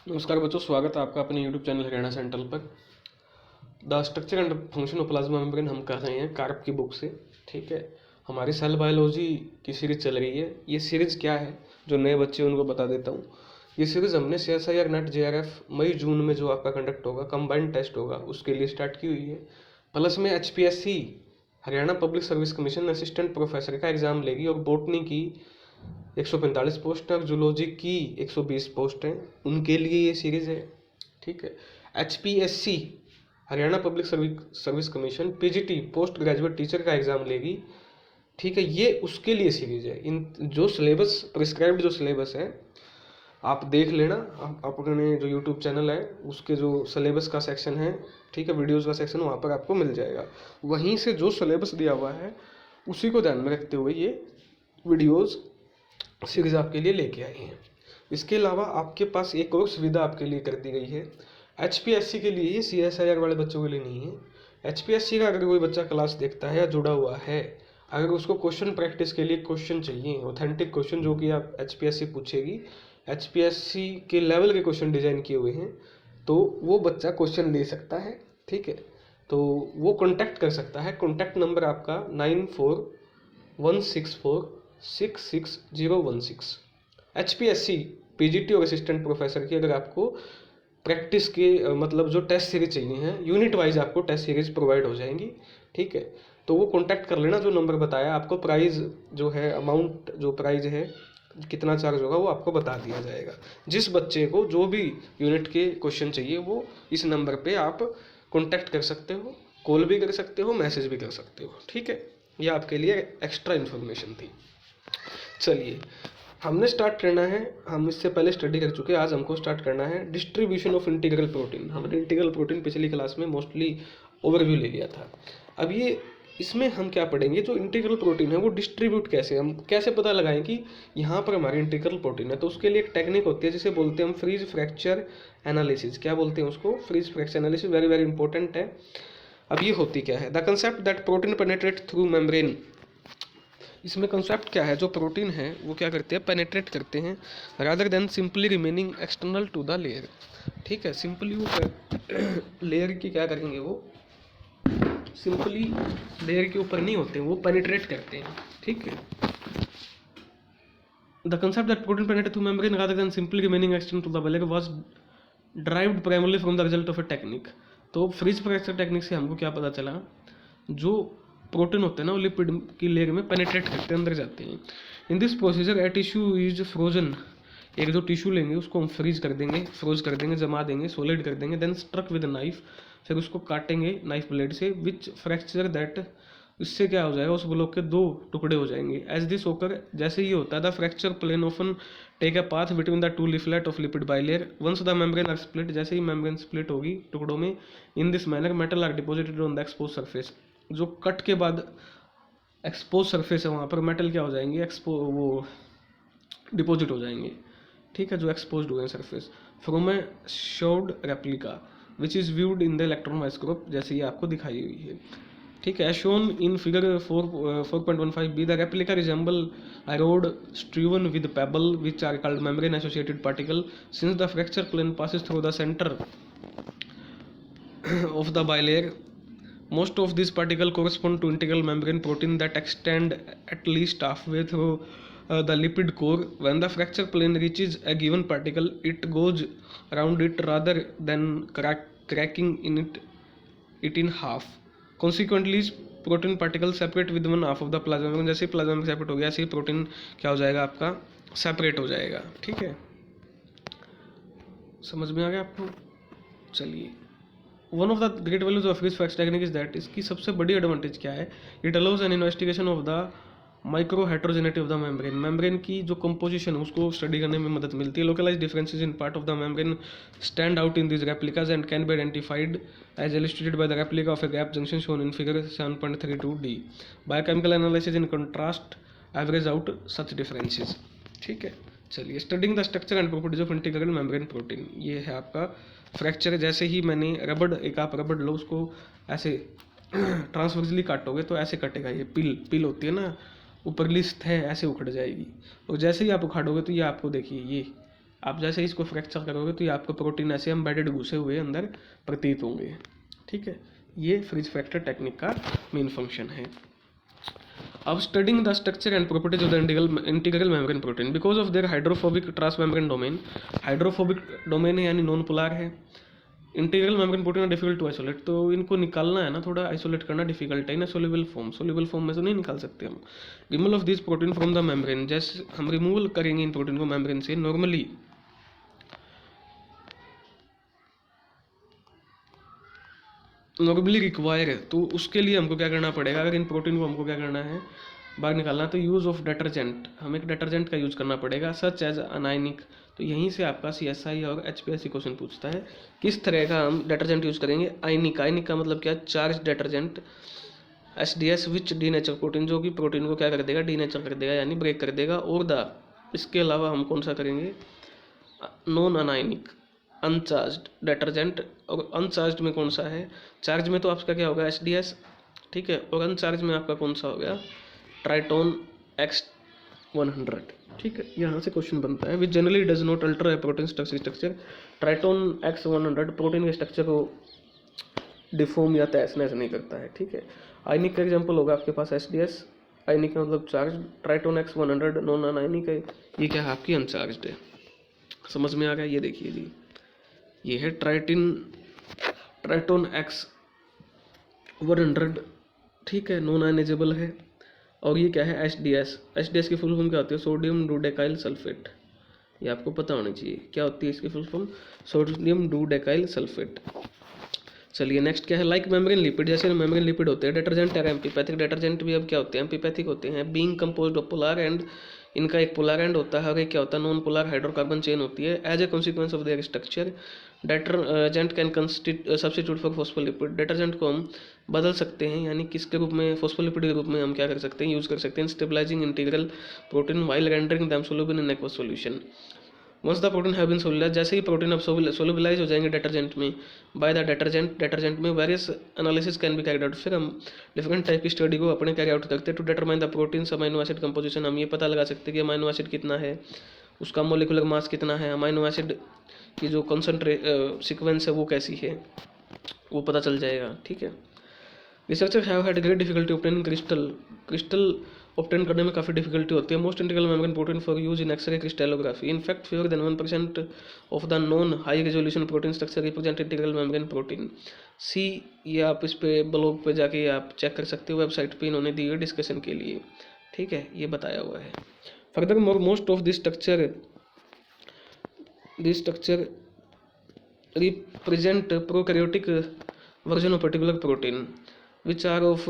नमस्कार बच्चों, स्वागत है आपका अपने YouTube चैनल हरियाणा सेंट्रल पर। The structure and function of plasma membrane हम कर रहे हैं कार्प की बुक से। ठीक है, हमारी सेल बायोलॉजी की सीरीज चल रही है। ये सीरीज़ क्या है, जो नए बच्चे उनको बता देता हूँ। ये सीरीज़ हमने CSIR नेट JRF मई जून में जो आपका कंडक्ट होगा, कंबाइंड टेस्ट होगा, उसके लिए स्टार्ट की हुई है। प्लस में HPSC Haryana public service commission assistant professor का एग्ज़ाम लेगी और बॉटनी की 145 पोस्ट है, जूलॉजी की 120 पोस्ट हैं, उनके लिए ये सीरीज़ है। ठीक है, HPSC Haryana public service commission PGT post graduate teacher का एग्ज़ाम लेगी। ठीक है, ये उसके लिए सीरीज़ है। इन जो सिलेबस प्रिस्क्राइब्ड जो सिलेबस है आप देख लेना। आप अपने जो यूट्यूब चैनल है उसके जो सिलेबस का सेक्शन है, ठीक है, वीडियोज़ का सेक्शन, वहाँ पर आपको मिल जाएगा। वहीं से जो सिलेबस दिया हुआ है उसी को ध्यान में रखते हुए ये वीडियोज़ सीरीज आपके लिए लेके आई हैं। इसके अलावा आपके पास एक और सुविधा आपके लिए कर दी गई है। HPSC के लिए, ये CSIR वाले बच्चों के लिए नहीं है। HPSC का अगर कोई बच्चा क्लास देखता है या जुड़ा हुआ है, अगर उसको क्वेश्चन प्रैक्टिस के लिए क्वेश्चन चाहिए, ऑथेंटिक क्वेश्चन जो कि आप HPSC पूछेगी, HPSC के लेवल के क्वेश्चन डिजाइन किए हुए हैं, तो वो बच्चा क्वेश्चन ले सकता है। ठीक है, तो वो कॉन्टैक्ट कर सकता है। कॉन्टैक्ट नंबर आपका 9416466016। HPSC PGT और असिस्टेंट प्रोफेसर की अगर आपको प्रैक्टिस के मतलब जो टेस्ट सीरीज चाहिए हैं, यूनिट वाइज आपको टेस्ट सीरीज प्रोवाइड हो जाएंगी। ठीक है, तो वो कॉन्टैक्ट कर लेना। जो नंबर बताया आपको, प्राइस जो है, अमाउंट जो प्राइस है, कितना चार्ज होगा, वो आपको बता दिया जाएगा। जिस बच्चे को जो भी यूनिट के क्वेश्चन चाहिए वो इस नंबर पे आप कॉन्टैक्ट कर सकते हो, कॉल भी कर सकते हो, मैसेज भी कर सकते हो। ठीक है, ये आपके लिए एक्स्ट्रा इन्फॉर्मेशन थी। चलिए, हमने स्टार्ट करना है, हम इससे पहले स्टडी कर चुके हैं, आज हमको स्टार्ट करना है डिस्ट्रीब्यूशन ऑफ इंटीग्रल प्रोटीन। हमने इंटीग्रल प्रोटीन पिछली क्लास में मोस्टली ओवरव्यू ले लिया था। अब ये इसमें हम क्या पढ़ेंगे, जो इंटीग्रल प्रोटीन है वो डिस्ट्रीब्यूट कैसे, हम कैसे पता लगाएं कि यहाँ पर हमारी इंटीग्रल प्रोटीन है। तो उसके लिए एक टेक्निक होती है जिसे बोलते हैं हम फ्रीज फ्रैक्चर एनालिसिस। क्या बोलते हैं उसको? Freeze fracture analysis. Very very important है। अब ये होती क्या है? The concept that protein penetrate through membrane. इसमें कंसेप्ट क्या है, जो प्रोटीन है वो क्या करते हैं, पेनेट्रेट करते हैं rather than simply remaining external to the layer. ठीक है, सिंपली वो लेयर की क्या करेंगे, वो सिंपली लेयर के ऊपर नहीं होते, वो पेनिट्रेट करते हैं। ठीक है, the concept that protein penetrate through membrane rather than simply remaining external to the layer was derived primarily from the result of a technique. तो फ्रीज फ्रैक्चर टेक्निक से हमको क्या पता चला, जो प्रोटीन होते हैं ना वो लिपिड की लेयर में पेनिट्रेट करते हैं, अंदर जाते हैं। In this procedure a tissue is frozen. एक जो टिश्यू लेंगे उसको हम फ्रीज कर देंगे, फ्रोज कर देंगे, जमा देंगे, सॉलिड कर देंगे, देन स्ट्रक विद नाइफ, फिर उसको काटेंगे नाइफ ब्लेड से, विच फ्रैक्चर दैट, इससे क्या हो जाएगा, उस ब्लॉक के दो टुकड़े हो जाएंगे। एज दिस होकर, जैसे ही होता है, the fracture plane often take a path between the two leaflet of lipid bilayer. Once the membrane are split, जैसे ही मेम्ब्रेन स्प्लिट होगी टुकड़ों में, in this manner metal are deposited on the expose surface. जो cut के बाद expose surface है वहाँ पर मेटल क्या हो जाएंगे, वो डिपॉजिट हो जाएंगे। ठीक है, जो एक्सपोज हुए हैं surface from A showed replica which is viewed in the electron microscope, जैसे ये आपको दिखाई हुई है। ठीक है, shown in figure 4.15b, the replica resemble a rod strewn with pebble which are called membrane associated particle. Since the fracture plane passes through the center of the bilayer, most of these particles correspond to integral membrane protein that extend at least halfway through the lipid core. When the fracture plane reaches a given particle, it goes around it rather than cracking it in half. Consequently, protein particle separate with one half of the plasma membrane. जैसे plasma में separate हो गया, ऐसे ही protein क्या हो जाएगा, आपका separate हो जाएगा। ठीक है, समझ में आ गया आपको? चलिए, one of the great values of freeze fracture technique is that, इसकी सबसे बड़ी एडवांटेज क्या है, it allows an investigation of the micro heterogeneity of the membrane. Membrane की जो कंपोजिशन है उसको स्टडी करने में मदद मिलती है। Localize differences in part of the membrane stand out in this replicas and can be identified as illustrated by the replica of a gap junction shown in figure 7.32d। Biochemical analysis in contrast average out such differences. ठीक है, चलिए, studying the structure and properties of integral membrane protein. ये है आपका fracture. जैसे ही मैंने रबड़, एक आप रबड़ लो, उसको ऐसे ट्रांसवर्सली काटोगे तो ऐसे कटेगा। ये पिल होती है ना, ऊपरली सतह ऐसे उखड़ जाएगी, और जैसे ही आप उखाड़ोगे तो ये आपको देखिए, आप जैसे इसको फ्रैक्चर करोगे तो ये आपको प्रोटीन ऐसे एम्बेडेड घुसे हुए अंदर प्रतीत होंगे, ठीक है। ये फ्रिज फ्रैक्चर टेक्निक का मेन फंक्शन है। अब studying the structure and properties of the integral membrane protein because of their hydrophobic transmembrane domain. Hydrophobic domain है यानी नॉन पोलर है। Integral membrane protein are difficult to isolate, तो इनको निकालना है ना, थोड़ा आइसोलेट करना डिफिकल्ट है इन सोल्यूबल फॉर्म। सोल्यूबल फॉर्म में से नहीं निकाल सकते हम। Removal of this protein from the membrane, जैसे हम रिमूवल करेंगे इन प्रोटीन को मेम्ब्रेन से नॉर्मली रिक्वायर है, तो उसके लिए हमको क्या करना पड़ेगा, अगर इन प्रोटीन को हमको क्या करना है बाहर निकालना, तो यूज़ ऑफ डिटर्जेंट, हमें एक डिटर्जेंट का यूज़ करना पड़ेगा सच एज अनायनिक। तो यहीं से आपका CSI और HPSC क्वेश्चन पूछता है किस तरह का हम डिटर्जेंट यूज़ करेंगे। आयनिक, आयनिक का मतलब क्या, चार्ज डिटर्जेंट। SDS विच डीनेचर प्रोटीन, जो कि प्रोटीन को क्या कर देगा, डीनेचर कर देगा यानी ब्रेक कर देगा। और द, इसके अलावा हम कौन सा करेंगे, नॉन अनायनिक अनचार्ज्ड डिटर्जेंट। और अनचार्ज्ड में कौन सा है, चार्ज में तो आपका क्या होगा SDS, ठीक है, और अनचार्ज में आपका कौन सा हो गया ट्राइटोन X100, ठीक है। यहाँ से क्वेश्चन बनता है which generally does not alter protein structure. Tritone X100 protein के स्ट्रक्चर को डिफॉर्म या तहस नहस नहीं करता है, ठीक है। आयनिक का एग्जाम्पल होगा आपके पास SDS, आयनिक का मतलब charge. Tritone X100 non anionic है, ये क्या है आपकी अनचार्ज्ड है। समझ में आ गया, ये देखिए जी, ये है ट्राइटोन X100, ठीक है, नॉन आयनाइजेबल है। और ये क्या है SDS की फुल फॉर्म क्या होती है, सोडियम डोडेकाइल सल्फेट। ये आपको पता होनी चाहिए क्या होती है इसकी फुल फॉर्म, सोडियम डोडेकाइल सल्फेट। चलिए नेक्स्ट क्या है, लाइक मेम्ब्रेन लिपिड, जैसे मेम्ब्रेन लिपिड होते हैं डिटर्जेंट और एम्पीपैथिक। डिटर्जेंट भी अब क्या होते हैं, एम्पीपैथिक होते हैं। Being composed of polar and, इनका एक पोलर एंड होता है और एक क्या होता है नॉन पोलर हाइड्रोकार्बन चेन होती है। As a consequence of their structure detergent can substitute for phospholipid. Detergent को हम बदल सकते हैं, यानी किसके रूप में, फॉस्फोलिपिड के रूप में हम क्या कर सकते हैं, यूज़ कर सकते हैं stabilizing integral protein while rendering them soluble in aqueous solution. Once the protein have been solubilize, जैसे ही प्रोटीन अब सोल्यूबलाइज हो जाएंगे डिटर्जेंट में बाय द डिटर्जेंट में various analysis can be carried out. फिर हम डिफरेंट टाइप की स्टडी को अपने कैरी आउट करते हैं to determine the proteins amino acid composition. हम ये पता लगा सकते हैं कि अमाइनो एसिड कितना है, उसका मोलिकुलर मास कितना है, अमाइनो एसिड की जो सीक्वेंस है वो कैसी है, वो पता चल जाएगा, ठीक है। Researcher have had great difficulty obtaining crystal obtain करने में काफ़ी डिफिकल्टी होती है। Most integral membrane protein for use in X ray crystallography. In fact fewer than 1% of the known high resolution protein structure represent integral membrane protein. See, ये आप इस पे blog पे जाके आप चेक कर सकते हो, वेबसाइट पे इन्होंने दी है डिस्कशन के लिए, ठीक है, ये बताया हुआ है। Further more most of this structure represent prokaryotic version of particular protein which are of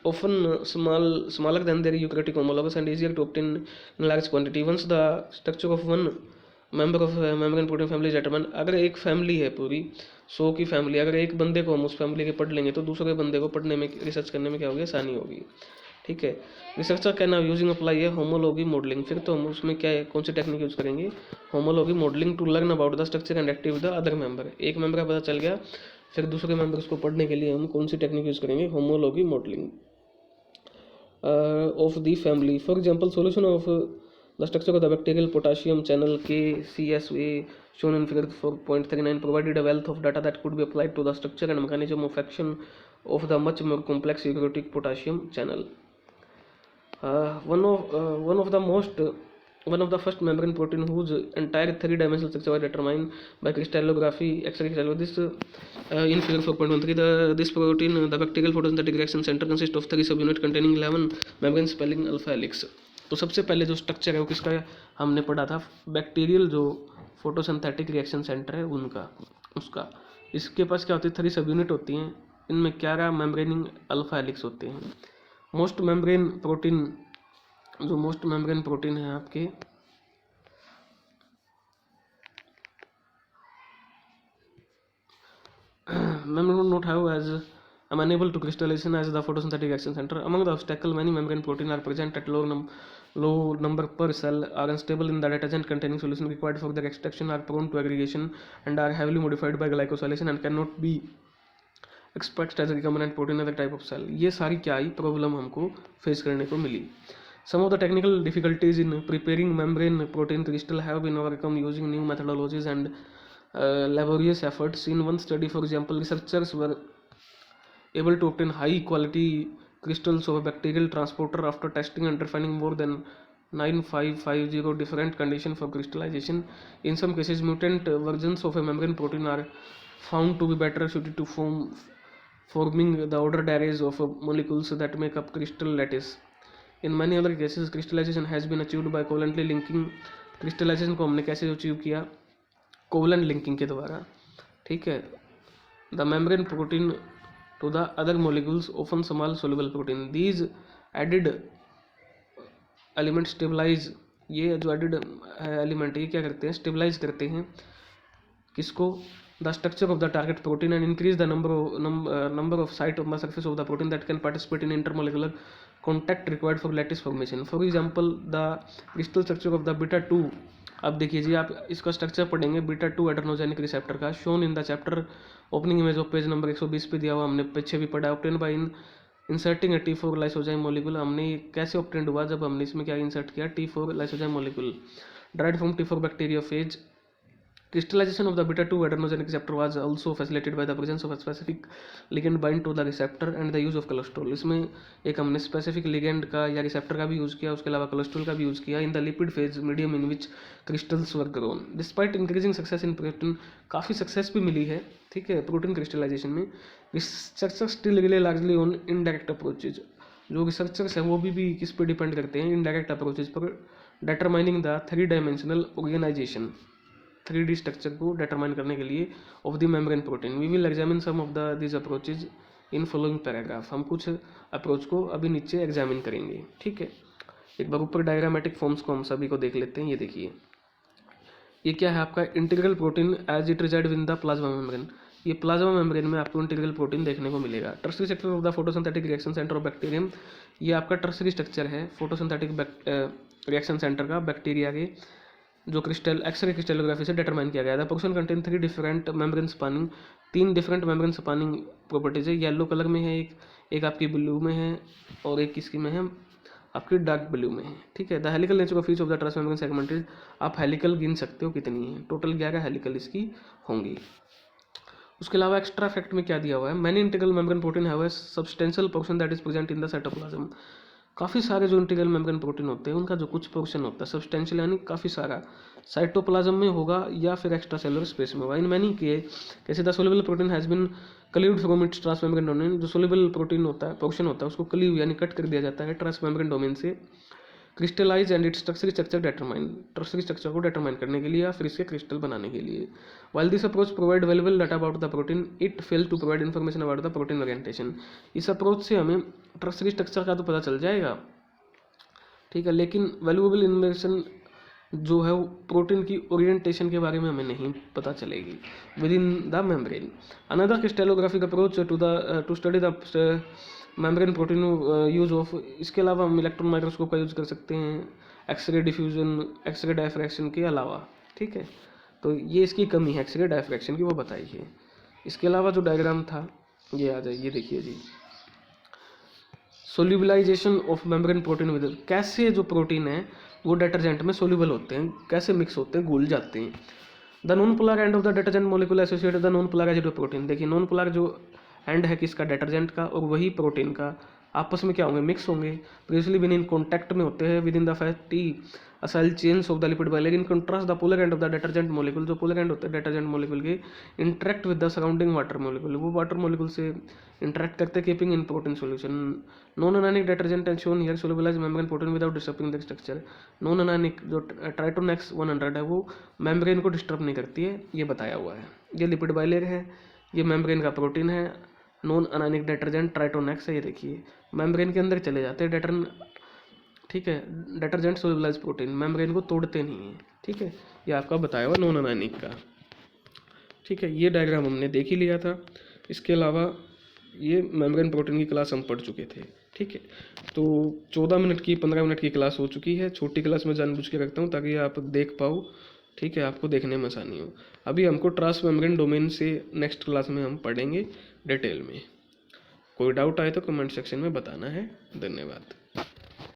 often smaller than their eukaryotic homologs and easier to obtain in large quantity. Once the structure of one member of membrane protein family is determined, अगर एक family है पूरी 100 की family, अगर एक बंदे को हम उस फैमिली के पढ़ लेंगे तो दूसरे बंदे को पढ़ने में, रिसर्च करने में क्या होगी, आसानी होगी, ठीक है। Researcher can now using apply है होमोलॉजी मॉडलिंग। फिर तो हम उसमें क्या है, कौन सी टेक्निक यूज करेंगे, homology modelling to learn about the structure and activity the other member. एक मेंबर का पता चल गया, फिर दूसरे मेंबर्स को पढ़ने के लिए हम कौन सी टेक्निक यूज करेंगे, homology modelling of the family. For example solution of the structure of the bacterial potassium channel KCSA shown in figure 4.39 provided a wealth of data that could be applied to the structure and mechanism of action of the much more complex eukaryotic potassium channel. One of the first membrane protein whose entire three-dimensional structure was determined by crystallography, X-ray crystallography. This in figure 4.13, this protein, the bacterial photosynthetic reaction center, consists of 3 subunits containing 11 membranes spelling alpha helix. तो सबसे पहले जो structure है वो किसका है, हमने पढ़ा था बैक्टीरियल जो फोटोसिंथेटिक रिएक्शन सेंटर है उनका, उसका। इसके पास क्या होती है, 3 सब यूनिट होती हैं, इनमें 11 मेम्ब्रेनिंग अल्फा हेलिक्स होते हैं। मोस्ट मेम्ब्रेन प्रोटीन है आपके membrane not have as am unable to crystallization as the photosynthetic reaction center. Among the obstacle, many membrane protein are present at low number per cell, are unstable in the detergent containing solution required for their extraction, are prone to aggregation and are heavily modified by glycosylation and cannot be expressed as a recombinant protein as a type of cell. ये सारी क्या आई problem हमको face करने को मिली। Some of the technical difficulties in preparing membrane protein crystal have been overcome using new methodologies and laborious efforts. In one study, for example, researchers were able to obtain high quality crystals of a bacterial transporter after testing and refining more than 9550 different conditions for crystallization. In some cases, mutant versions of a membrane protein are found to be better suited to forming the ordered arrays of molecules that make up crystal lattice. In many other cases, crystallization has been achieved by covalently linking. Crystallization को हमने कैसे achieve किया? Covalent linking के द्वारा, ठीक है. The membrane protein to the other molecules, often small soluble protein. These added elements stabilize. ये जो added element ये क्या करते हैं? Stabilize करते हैं किसको? The structure of the target protein and increase the number of site on the surface of the protein that can participate in intermolecular contact required for lattice formation. For example, the crystal structure of the beta 2. अब देखिए जी, आप इसका structure पढ़ेंगे beta 2 एड्रेनोजेनिक receptor का, shown in the chapter opening image of page number 120 पे दिया हुआ, हमने पीछे भी पढ़ा. ऑब्टेन बाय इंसर्टिंग ए T4 लाइसोजाइम मॉलिक्यूल. हमने कैसे ऑब्टेंड हुआ? जब हमने इसमें क्या इंसर्ट किया? T4 lysozyme molecule derived from T4 bacteriophage. Crystallization of the beta 2 adrenogenic receptor was also facilitated by the presence of a specific ligand bind to the receptor and the use of cholesterol. इसमें एक हमने specific ligand का या receptor का भी use किया, उसके अलावा cholesterol का भी यूज़ किया. In the lipid phase medium in which crystals were grown. Despite increasing success in protein, काफ़ी सक्सेस भी मिली है, ठीक है, प्रोटीन क्रिस्टलाइजेशन में. Researchers still rely largely on indirect approaches. जो रिसर्चर्स हैं वो भी किस पे डिपेंड करते हैं? इनडायरेक्ट अप्रोचेज पर, determining the 3 dimensional organization, 3D structure को डिटरमाइन करने के लिए of the membrane protein. We will examine some of this approaches in following paragraph. हम कुछ अप्रोच को अभी नीचे एग्जामिन करेंगे, ठीक है. एक बार ऊपर डायग्रामेटिक फॉर्म्स को हम सभी को देख लेते हैं. ये देखिए, ये क्या है आपका? Integral protein as it reside with the plasma membrane. ये प्लाज्मा मेम्ब्रेन में आपको इंटीग्रल प्रोटीन देखने को मिलेगा. Tertiary structure of the photosynthetic reaction centre of bacterium. ये आपका टर्सरी स्ट्रक्चर है फोटोसिंथेटिक रिएक्शन सेंटर का बैक्टीरिया के, जो क्रिस्टल एक्सरे क्रिस्टलोग्राफी से डिटरमाइन किया गया था. Portion contain 3 different membrane spanning. 3 different membrane spanning properties है. येलो कलर में है एक आपकी ब्लू में है और एक किसकी में है? आपकी डार्क ब्लू में है, ठीक है. The helical nature of each of the trans membrane segmented. आप हेलिकल गिन सकते हो कितनी है, टोटल 11 हेलिकल इसकी होंगी. उसके अलावा एक्स्ट्रा फैक्ट में क्या दिया हुआ है? Many integral membrane protein have a substantial portion that is present in the cytoplasm. काफ़ी सारे जो इंटीग्रल मेम्ब्रेन प्रोटीन होते हैं उनका जो कुछ पोर्शन होता है सब्सटेंशियल यानी काफ़ी सारा साइटोप्लाज्म में होगा या फिर एक्स्ट्रा सेलुलर स्पेस में होगा. In many cases the soluble protein has been cleaved from its trans membrane domain. जो सोल्यूबल प्रोटीन होता है, पोर्शन होता है, उसको क्लीव यानी कट कर दिया जाता है ट्रांस मेम्ब्रेन डोमेन से. Crystallize and its tertiary structure determine. Tertiary structure को डिटरमाइन करने के लिए या फिर इसके क्रिस्टल बनाने के लिए. While this approach provide valuable data about the protein, it fail to provide information about the protein orientation. इस अप्रोच से हमें टर्सरी स्ट्रक्चर का तो पता चल जाएगा, ठीक है, लेकिन वैल्यूएबल इन्फॉर्मेशन जो है वो प्रोटीन की ओरिएंटेशन के बारे में हमें नहीं पता चलेगी within the membrane. Another crystallographic approach to study the membrane protein use of. इसके अलावा हम इलेक्ट्रॉन माइक्रोस्कोप का यूज कर सकते हैं एक्सरे डिफ्यूजन, एक्सरे डायफ्रैक्शन के अलावा, ठीक है. तो ये इसकी कमी है एक्सरे डायफ्रैक्शन की, वो बताई है. इसके अलावा जो डायग्राम था ये आ जाए, ये देखिए जी, सोल्यूबलाइजेशन ऑफ मेम्ब्रेन प्रोटीन विद. कैसे जो प्रोटीन है वो डिटर्जेंट में सोल्यूबल होते हैं, कैसे मिक्स होते हैं, घुल जाते हैं. The non polar end of the detergent molecule associated the non polarized protein. देखिए, नॉन पोलर जो एंड है किसका? डिटर्जेंट का, और वही प्रोटीन का आपस में क्या होंगे? मिक्स होंगे. प्रीवियसली बिन इन कॉन्टैक्ट में होते हैं with in the fatty acyl chains of the lipid bilayer. In contrast the polar end of the detergent molecule. जो पोलर एंड होते हैं डिटर्जेंट मॉलिक्यूल के interact with the surrounding water molecule. वो water molecule से interact करते हैं keeping in protein solution. Non anionic detergent and shown here solubilise membrane protein without disturbing the structure. Non anionic जो ट्राइटोनेक्स 100 है वो मेम्ब्रेन को disturb नहीं करती है, ये बताया हुआ है. ये लिपिड बाइलेयर है, ये मेम्ब्रेन का प्रोटीन है. नॉन अनायनिक डिटर्जेंट ट्राइटोनेक्स है, ये देखिए मेम्ब्रेन के अंदर चले जाते हैं ठीक है. डिटर्जेंट सोल्यूबलाइज प्रोटीन मेम्ब्रेन को तोड़ते नहीं है, ठीक है. ये आपका बताया हुआ नॉन अनायनिक का, ठीक है. ये डायग्राम हमने देख ही लिया था. इसके अलावा ये मेम्ब्रेन प्रोटीन की क्लास हम पढ़ चुके थे, ठीक है. तो 14 मिनट की 15 मिनट की क्लास हो चुकी है. छोटी क्लास में जानबूझ के रखता हूँ ताकि आप देख पाओ, ठीक है, आपको देखने में आसानी हो. अभी हमको ट्रांस मेम्ब्रेन डोमेन से नेक्स्ट क्लास में हम पढ़ेंगे डिटेल में. कोई डाउट आए तो कमेंट सेक्शन में बताना है. धन्यवाद.